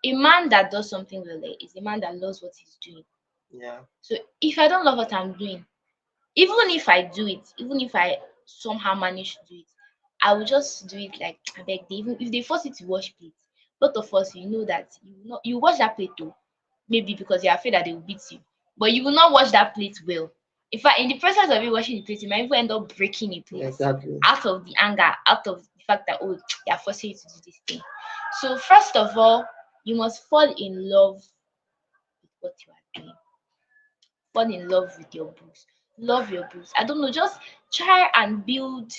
[SPEAKER 2] a man that does something well is a man that loves what he's doing.
[SPEAKER 1] Yeah.
[SPEAKER 2] So if I don't love what I'm doing, even if I do it, even if I somehow manage to do it, I will just do it like I beg they even if they force you to wash plates, both of us, you know that you will not, you watch that plate too, maybe because you're afraid that they will beat you, but you will not wash that plate well. In fact, in the process of you washing the plate, you might even end up breaking a plate
[SPEAKER 1] Exactly.
[SPEAKER 2] out of the anger, out of the fact that, oh, they are forcing you to do this thing. So first of all, you must fall in love with what you are doing. Fall in love with your books. Love your books. I don't know, just try and build.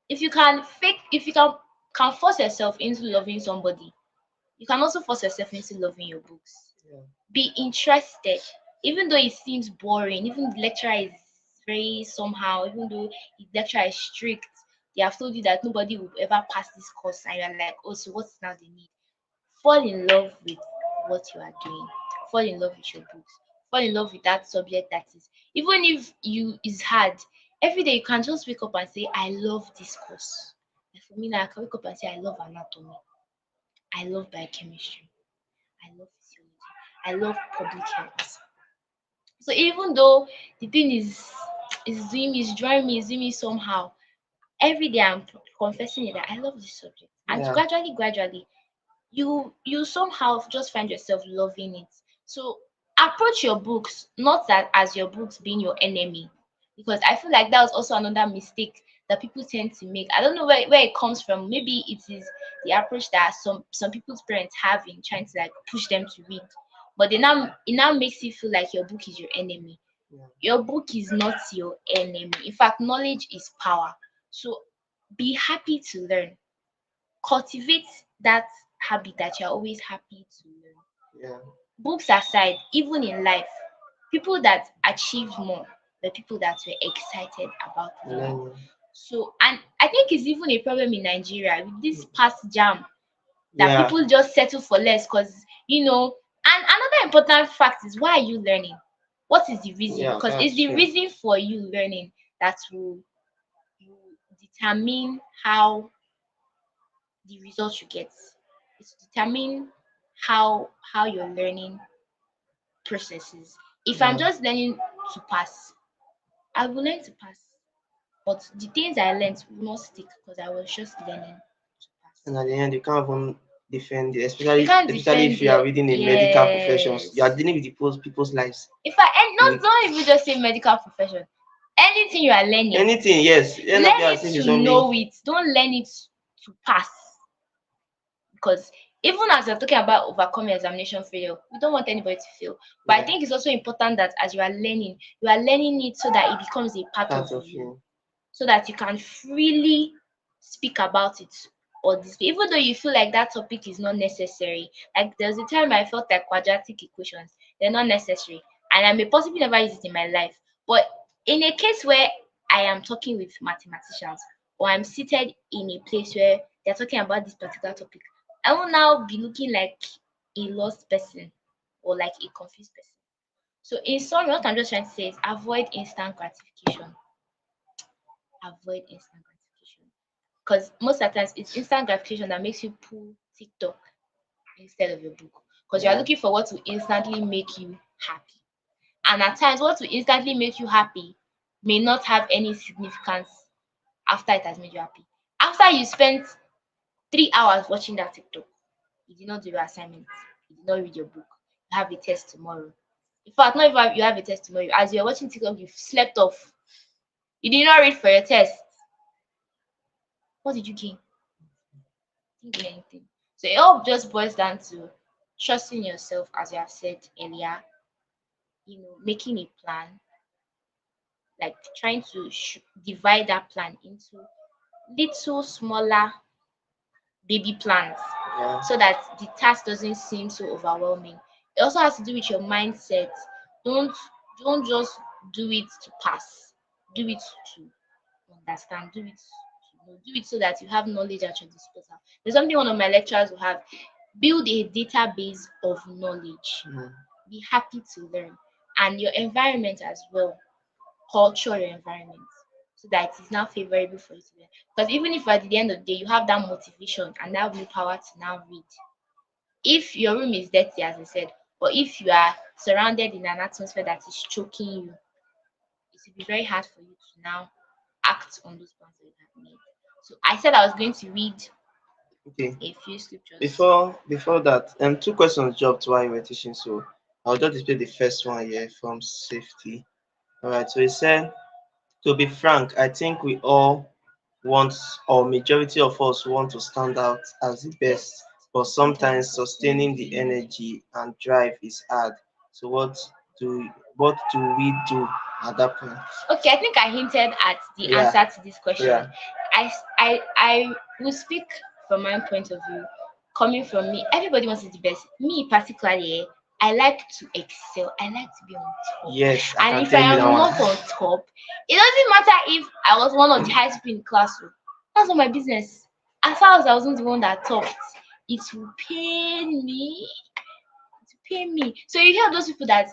[SPEAKER 2] If you can fake, if you can force yourself into loving somebody, you can also force yourself into loving your books.
[SPEAKER 1] Yeah.
[SPEAKER 2] Be interested, even though it seems boring, even the lecturer is very somehow, even though the lecturer is strict, they have told you that nobody will ever pass this course, and you're like, oh, so what's now the need? Fall in love with what you are doing. Fall in love with your books. Fall in love with that subject that is, even if you is hard, every day you can just wake up and say, I love this course. Like for me now, I can wake up and say, I love anatomy, I love biochemistry, I love physiology, I love public health. So even though the thing is doing me, is drawing me, is doing me somehow, every day I'm confessing it that I love this subject. And
[SPEAKER 1] Yeah.
[SPEAKER 2] gradually, you somehow just find yourself loving it. So approach your books not that as your books being your enemy, because I feel like that was also another mistake that people tend to make. I don't know where it comes from. Maybe it is the approach that some people's parents have in trying to like push them to read, but it now makes you feel like your book is your enemy.
[SPEAKER 1] Yeah.
[SPEAKER 2] Your book is not your enemy. In fact, knowledge is power. So be happy to learn. Cultivate that habit that you're always happy to learn.
[SPEAKER 1] Yeah.
[SPEAKER 2] Books aside, even in life, people that achieved more were people that were excited about learning.
[SPEAKER 1] Learning.
[SPEAKER 2] So, and I think it's even a problem in Nigeria with this past jam that
[SPEAKER 1] Yeah.
[SPEAKER 2] people just settle for less because, you know, and another important fact is, why are you learning? What is the reason?
[SPEAKER 1] Yeah,
[SPEAKER 2] Because it's
[SPEAKER 1] that's
[SPEAKER 2] the
[SPEAKER 1] true.
[SPEAKER 2] reason for you learning that will determine how the results you get. It's determine how your learning processes. If I'm
[SPEAKER 1] Yeah.
[SPEAKER 2] just learning to pass, I will learn to pass. But the things I learned will not stick because I was just learning to pass.
[SPEAKER 1] And at the end, you can't even defend it,
[SPEAKER 2] You
[SPEAKER 1] especially
[SPEAKER 2] can't
[SPEAKER 1] especially
[SPEAKER 2] defend
[SPEAKER 1] if you are
[SPEAKER 2] your,
[SPEAKER 1] reading a medical professions. You are
[SPEAKER 2] yes.
[SPEAKER 1] dealing with people's lives.
[SPEAKER 2] If I, and
[SPEAKER 1] You
[SPEAKER 2] not even just say medical profession, anything you are learning,
[SPEAKER 1] anything, yes. End up
[SPEAKER 2] learn
[SPEAKER 1] there
[SPEAKER 2] it
[SPEAKER 1] as if
[SPEAKER 2] to
[SPEAKER 1] it's only
[SPEAKER 2] know it. Don't learn it to pass. Because even as you're talking about overcoming examination failure, we don't want anybody to fail. But I
[SPEAKER 1] yeah,
[SPEAKER 2] think it's also important that as you are learning it so that it becomes a part of
[SPEAKER 1] part of
[SPEAKER 2] you,
[SPEAKER 1] you.
[SPEAKER 2] so that you can freely speak about it or this, even though you feel like that topic is not necessary. Like there's a time I felt like quadratic equations, they're not necessary, and I may possibly never use it in my life. But in a case where I am talking with mathematicians, or I'm seated in a place where they're talking about this particular topic, I will now be looking like a lost person or like a confused person. So in summary, what I'm just trying to say is avoid instant gratification. Avoid instant gratification. Because most of the times it's instant gratification that makes you pull TikTok instead of your book. Because you're
[SPEAKER 1] Yeah,
[SPEAKER 2] looking for what will instantly make you happy. And at times what will instantly make you happy may not have any significance after it has made you happy. After you spent 3 hours watching that TikTok, you did not do your assignment, you did not read your book, you have a test tomorrow. In fact, not even you have a test tomorrow. As you're watching TikTok, you've slept off. You did not read for your test. What did you gain? Didn't gain anything. So it all just boils down to trusting yourself, as you have said earlier. Making a plan, like trying to divide that plan into little smaller baby plans
[SPEAKER 1] yeah,
[SPEAKER 2] so that the task doesn't seem so overwhelming. It also has to do with your mindset. Don't don't just do it to pass. Do it to understand. Do it so that you have knowledge at your disposal. There's something one of my lecturers will have. Build a database of knowledge.
[SPEAKER 1] mm,
[SPEAKER 2] Be happy to learn. And your environment as well. Culture your environment so that it is now favorable for you to learn. Because even if at the end of the day you have that motivation and that willpower to now read, if your room is dirty, as I said, or if you are surrounded in an atmosphere that is choking you, it will be very hard for you to now act on those plans that you have made. So I said I was going to read
[SPEAKER 1] Okay.
[SPEAKER 2] A few scriptures.
[SPEAKER 1] Before that, two questions dropped while you were teaching, so I'll just display the first one here from safety. All right. So it said, to be frank, I think we all want, or majority of us want to stand out as the best, but sometimes sustaining the energy and drive is hard. So do what do we do at that point?
[SPEAKER 2] Okay, I think I hinted at the
[SPEAKER 1] Yeah,
[SPEAKER 2] answer to this question.
[SPEAKER 1] yeah,
[SPEAKER 2] I will speak from my own point of view. Coming from me, everybody wants to be the best. Me particularly, I like to excel. I like to be on top.
[SPEAKER 1] yes, I
[SPEAKER 2] And
[SPEAKER 1] can
[SPEAKER 2] if I
[SPEAKER 1] tell you that
[SPEAKER 2] am
[SPEAKER 1] one.
[SPEAKER 2] not on top, it doesn't matter if I was one of the highest people in the class. That's not my business. As far as I wasn't the one that topped, it will pain me to pay me. So you hear those people that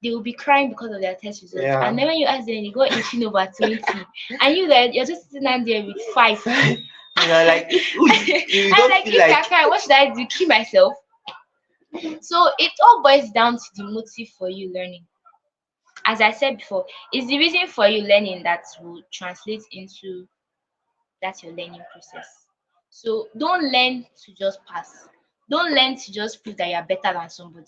[SPEAKER 2] they will be crying because of their test results,
[SPEAKER 1] Yeah.
[SPEAKER 2] and then when you ask them, they got 18 over 20, and you're just sitting down there with 5.
[SPEAKER 1] Like you
[SPEAKER 2] I'm
[SPEAKER 1] don't
[SPEAKER 2] like,
[SPEAKER 1] feel
[SPEAKER 2] if
[SPEAKER 1] like
[SPEAKER 2] I cry, what should I do? Kill myself? So it all boils down to the motive for you learning. As I said before, it's the reason for you learning that will translate into that your learning process. So don't learn to just pass. Don't learn to just prove that you are better than somebody.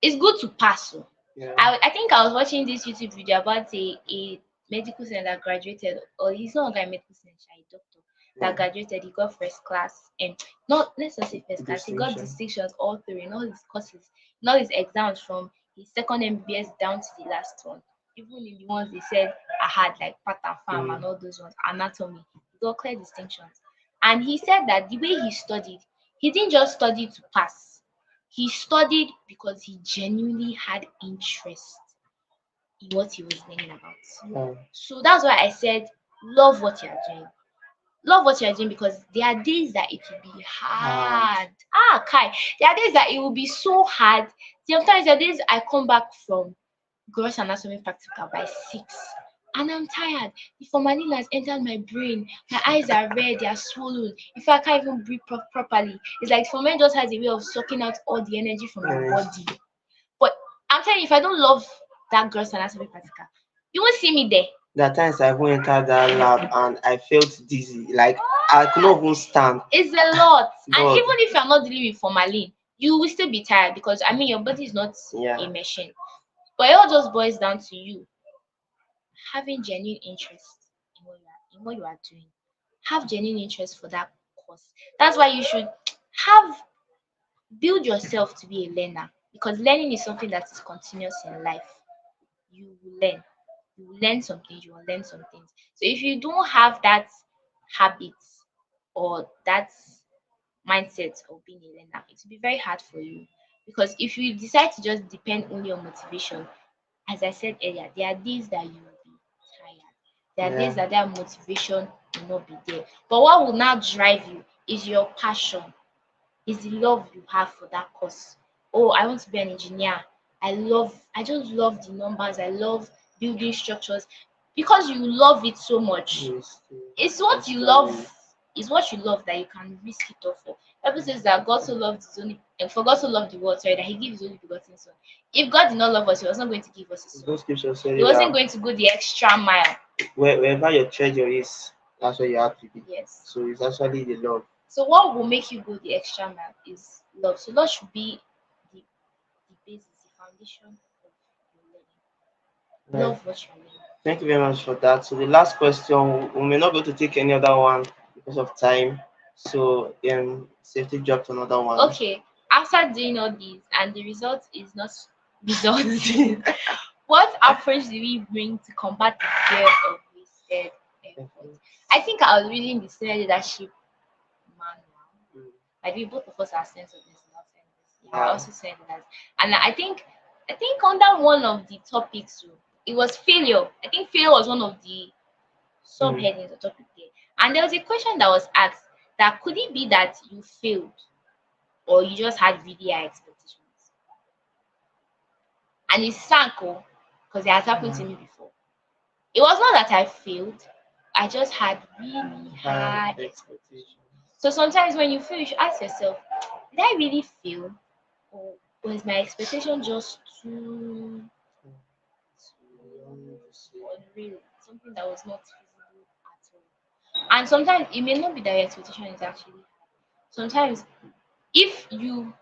[SPEAKER 2] It's good to pass. Oh.
[SPEAKER 1] yeah.
[SPEAKER 2] I think I was watching this YouTube video about a medical student that graduated, or he's not a guy medical student, a doctor that
[SPEAKER 1] Yeah.
[SPEAKER 2] graduated. He got first class, and not let's not say first class. He got
[SPEAKER 1] Distinction.
[SPEAKER 2] distinctions all through in all his courses, in all his exams from his second MBBS down to the last one. Even in the ones they said I had like pattern farm and all those ones, anatomy, he got clear distinctions. And he said that the way he studied, he didn't just study to pass. He studied because he genuinely had interest in what he was learning about.
[SPEAKER 1] Yeah.
[SPEAKER 2] So that's why I said, love what you're doing. Love what you're doing because there are days that it will be hard. Kai. There are days that it will be so hard. Sometimes there are days I come back from gross anatomy practical by 6 and I'm tired. The formalin has entered my brain. My eyes are red, they are swollen. In fact, I can't even breathe properly. It's like formalin just has a way of sucking out all the energy from your body. But I'm telling you, if I don't love that gross anatomy practical, you won't see me there.
[SPEAKER 1] There are times I even entered that lab and I felt dizzy. Like I could not even stand.
[SPEAKER 2] It's a lot. And
[SPEAKER 1] God.
[SPEAKER 2] even if you're not dealing with formalin, you will still be tired because I mean your body is not
[SPEAKER 1] Yeah.
[SPEAKER 2] a machine. But it all just boils down to you having genuine interest in what you are doing. Have genuine interest for that course. That's why you should have build yourself to be a learner because learning is something that is continuous in life. You will learn. You will learn some things, you will learn some things. So if you don't have that habit or that mindset of being a learner, it will be very hard for you. Because if you decide to just depend only on motivation, as I said earlier, there are days that you will be tired. There are days
[SPEAKER 1] Yeah.
[SPEAKER 2] that that motivation will not be there. But what will now drive you is your passion, is the love you have for that course. Oh, I want to be an engineer. I just love the numbers. I love building structures. Because you love it so much,
[SPEAKER 1] Yes.
[SPEAKER 2] it's what you love. It's what you love that you can risk it all for. Bible says that God so loved his only, and for God so loved the world, sorry, that he gave his only begotten son. If God did not love us, he was not going to give us his son.
[SPEAKER 1] Those scriptures say
[SPEAKER 2] He wasn't
[SPEAKER 1] that
[SPEAKER 2] going to go the extra mile.
[SPEAKER 1] wherever your treasure is, that's where you have to be.
[SPEAKER 2] Yes.
[SPEAKER 1] So it's actually the love.
[SPEAKER 2] So what will make you go the extra mile is love. So love should be the basis, the foundation of your learning.
[SPEAKER 1] Right.
[SPEAKER 2] Love what you're learning.
[SPEAKER 1] Thank you very much for that. So the last question, we may not be able to take any other one because of time. So safety dropped another one.
[SPEAKER 2] Okay, after doing all these and the result is not results, what approach do we bring to combat the fear of wasted effort? I think I was reading the senior leadership manual. I think both of us are sense of this, not sense this. Yeah, I also saying that. And I think under one of the topics too, it was failure. I think failure was one of the subheadings or topic there. And there was a question that was asked that could it be that you failed or you just had really high expectations? And it sank because it has happened to me before. It was not that I failed, I just had really high expectations. So sometimes when you fail, you should ask yourself, did I really fail? Or was my expectation just too unreal? Something that was not feasible at all. And sometimes it may not be that your expectation is actually high. Sometimes if you,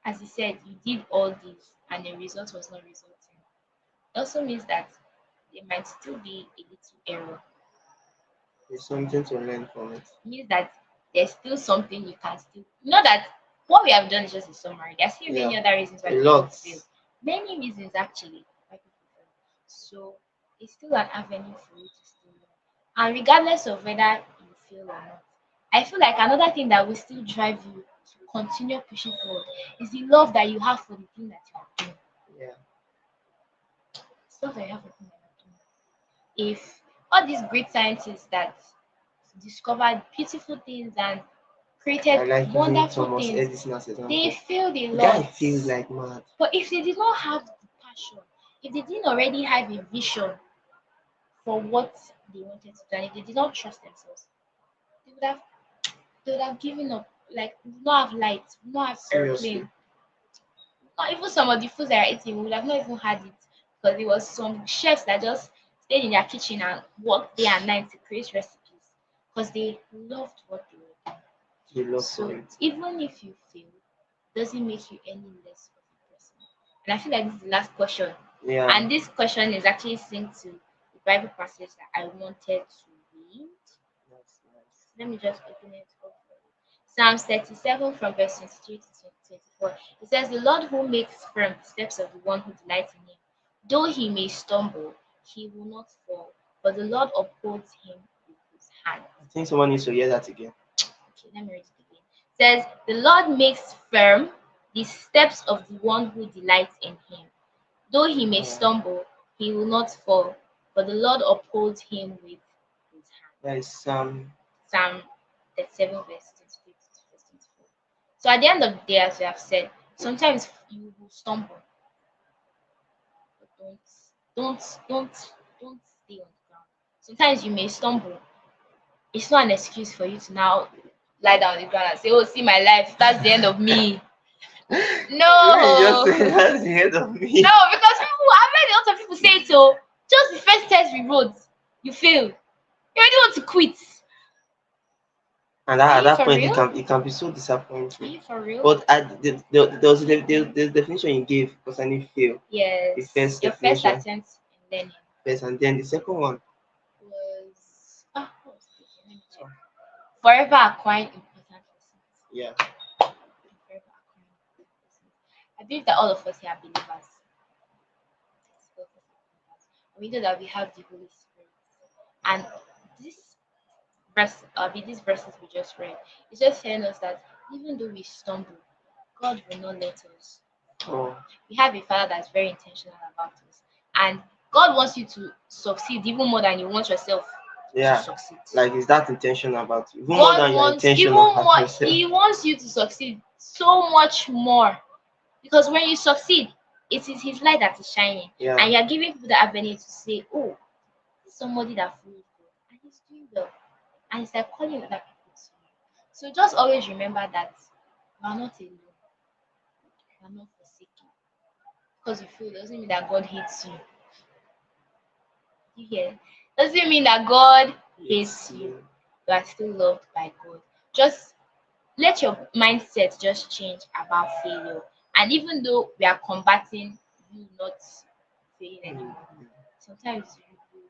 [SPEAKER 2] as you said, you did all this and the result was not resulting, it also means that there might still be a little error.
[SPEAKER 1] There's something to learn from it.
[SPEAKER 2] It means that there's still something you can still, not that what we have done is just a summary. There's still
[SPEAKER 1] Yeah,
[SPEAKER 2] many other reasons why
[SPEAKER 1] a
[SPEAKER 2] people
[SPEAKER 1] lot.
[SPEAKER 2] fail. Many reasons actually why people fail. So it's still an avenue for you to still learn. And regardless of whether you fail or not, I feel like another thing that will still drive you to continue pushing forward is the love that you have for the thing that you are doing.
[SPEAKER 1] Yeah,
[SPEAKER 2] It's love that you have for the thing that you are doing. If all these great scientists that discovered beautiful things and
[SPEAKER 1] I
[SPEAKER 2] created
[SPEAKER 1] like using
[SPEAKER 2] wonderful
[SPEAKER 1] Thomas
[SPEAKER 2] things,
[SPEAKER 1] Edison as
[SPEAKER 2] they
[SPEAKER 1] example.
[SPEAKER 2] failed a
[SPEAKER 1] The guy
[SPEAKER 2] lot.
[SPEAKER 1] feels like mad.
[SPEAKER 2] But if they did not have the passion, if they didn't already have a vision for what they wanted to do, and if they did not trust themselves, they would have they would have given up. Like we do not have lights, we do not have
[SPEAKER 1] Seriously.
[SPEAKER 2] airplane. Not even some of the foods that are eating, we would have not even had it because it was some chefs that just stayed in their kitchen and worked day and night to create recipes because they loved what they were doing.
[SPEAKER 1] You love for
[SPEAKER 2] So
[SPEAKER 1] it.
[SPEAKER 2] even if you fail, doesn't make you any less of a person. And I feel like this is the last question.
[SPEAKER 1] Yeah,
[SPEAKER 2] And this question is actually synced to the Bible passage that I wanted to read.
[SPEAKER 1] that's nice.
[SPEAKER 2] Let me just open it up for you. Psalms 37 from verse 23 to 24. It says, "The Lord who makes firm the steps of the one who delights in him, though he may stumble, he will not fall, but the Lord upholds him with his hand."
[SPEAKER 1] I think someone needs to hear that again.
[SPEAKER 2] Okay, let me read it again. It says, "The Lord makes firm the steps of the one who delights in him. Though he may
[SPEAKER 1] Yeah,
[SPEAKER 2] stumble, he will not fall, but the Lord upholds him with his hand."
[SPEAKER 1] that is
[SPEAKER 2] Psalm 37, verse 23 to verse 24. So at the end of the day, as we have said, sometimes you will stumble, but don't stay on the ground. Sometimes you may stumble. It's not an excuse for you to now lie down on the ground and say, "Oh, see my life, that's the end of me."
[SPEAKER 1] you just
[SPEAKER 2] No,
[SPEAKER 1] say that's the end of me.
[SPEAKER 2] no, because people, I've heard a lot of people say it. Oh, just the first test we wrote, you failed. You already want to quit.
[SPEAKER 1] And
[SPEAKER 2] Are
[SPEAKER 1] at
[SPEAKER 2] you
[SPEAKER 1] that
[SPEAKER 2] for
[SPEAKER 1] point,
[SPEAKER 2] real?
[SPEAKER 1] it can be so
[SPEAKER 2] Are
[SPEAKER 1] disappointing.
[SPEAKER 2] you for real?
[SPEAKER 1] But there was the definition you gave concerning fail. The
[SPEAKER 2] Yes.
[SPEAKER 1] first
[SPEAKER 2] Your first
[SPEAKER 1] definition,
[SPEAKER 2] attempt in learning
[SPEAKER 1] first, and then the second one.
[SPEAKER 2] was what was it? Let me check. Forever acquiring important lessons.
[SPEAKER 1] Yeah,
[SPEAKER 2] Forever acquiring important lessons. I believe that all of us here are believers. Yes, all of us are believers. And we know that we have the Holy Spirit. And this these verses we just read, it's just telling us that even though we stumble, God will not let us fall.
[SPEAKER 1] oh,
[SPEAKER 2] We have a Father that's very intentional about us, and God wants you to succeed even more than you want yourself to
[SPEAKER 1] yeah.
[SPEAKER 2] succeed.
[SPEAKER 1] Like is that intentional about you, even more
[SPEAKER 2] God
[SPEAKER 1] than your
[SPEAKER 2] wants even
[SPEAKER 1] intentional about
[SPEAKER 2] more.
[SPEAKER 1] yourself.
[SPEAKER 2] He wants you to succeed so much more because when you succeed, it is His light that is shining,
[SPEAKER 1] Yeah,
[SPEAKER 2] and you are giving people the avenue to say, "Oh, this is somebody that follows God, and he's doing well." And it's like calling other people to you. So just always remember that you are not alone, you are not forsaken. Because you feel doesn't mean that God hates you. You hear? Doesn't mean that God
[SPEAKER 1] it's
[SPEAKER 2] hates you. You are still loved by God. Just let your mindset just change about failure. And even though we are combating you not failing
[SPEAKER 1] mm,
[SPEAKER 2] anymore, sometimes you will still.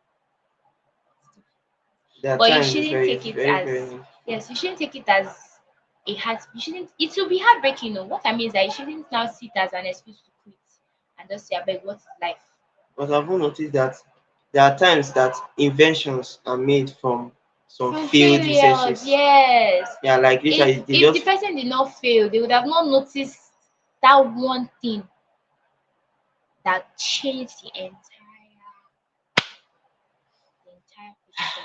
[SPEAKER 1] there are
[SPEAKER 2] But you
[SPEAKER 1] times it's
[SPEAKER 2] shouldn't
[SPEAKER 1] very,
[SPEAKER 2] take it
[SPEAKER 1] very,
[SPEAKER 2] as,
[SPEAKER 1] very
[SPEAKER 2] yes, you shouldn't take it as a heart. You shouldn't. It will be heartbreaking. No, what I mean is that you shouldn't now see it as an excuse to quit and just say, "I beg, what is life?"
[SPEAKER 1] But I've noticed that there are times that inventions are made from some
[SPEAKER 2] From
[SPEAKER 1] failed
[SPEAKER 2] failures,
[SPEAKER 1] researches.
[SPEAKER 2] yes.
[SPEAKER 1] Yeah, like literally they
[SPEAKER 2] If the
[SPEAKER 1] just
[SPEAKER 2] person did not fail, they would have not noticed that one thing that changed the entire position.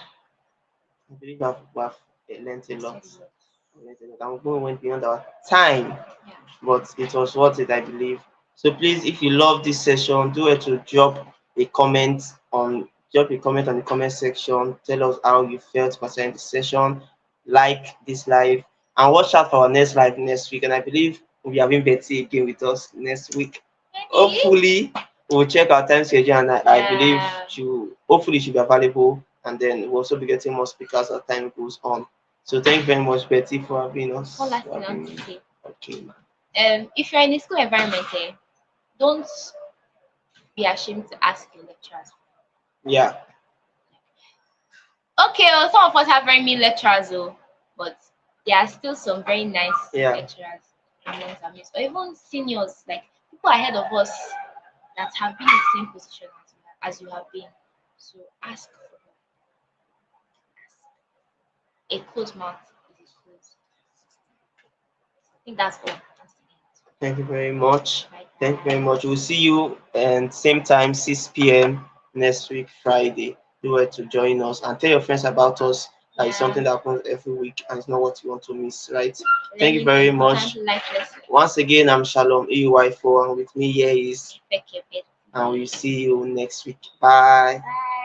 [SPEAKER 1] I believe I've learned a
[SPEAKER 2] I said
[SPEAKER 1] lot.
[SPEAKER 2] a lot.
[SPEAKER 1] I've learned a lot. And we went beyond our time,
[SPEAKER 2] Yeah.
[SPEAKER 1] but it was worth it, I believe. So please, if you love this session, do it to drop a comment on the comment section. Tell us how you felt concerning the session, like this live, and watch out for our next live next week. And I believe we'll be having Betty again with us next week.
[SPEAKER 2] Maybe.
[SPEAKER 1] Hopefully, we'll check our time schedule, and I believe
[SPEAKER 2] Yeah.
[SPEAKER 1] hopefully she'll be available and then we'll also be getting more speakers as time goes on. So thank you very much, Betty, for having us.
[SPEAKER 2] One last thing I want to say.
[SPEAKER 1] Okay, man.
[SPEAKER 2] If you're in a school environment, don't be ashamed to ask your lecturers.
[SPEAKER 1] Yeah.
[SPEAKER 2] Okay, some of us have very mean lecturers, but there are still some very nice lecturers amongst our mates, or even seniors, like people ahead of us that have been in the same position as you have been. So ask for help. A closed mouth is a closed. I think that's all.
[SPEAKER 1] Thank you very much.
[SPEAKER 2] Bye,
[SPEAKER 1] Thank you very
[SPEAKER 2] guys.
[SPEAKER 1] much. We'll see you and same time, 6 p.m. next week, Friday. Do well to join us and tell your friends about us. That is something that happens every week and it's not what you want to miss, right? Thank you very much. Once again, I'm Shalom, Uwaifo, and with me here is,
[SPEAKER 2] Efeke.
[SPEAKER 1] and we'll see you next week. Bye.
[SPEAKER 2] Bye.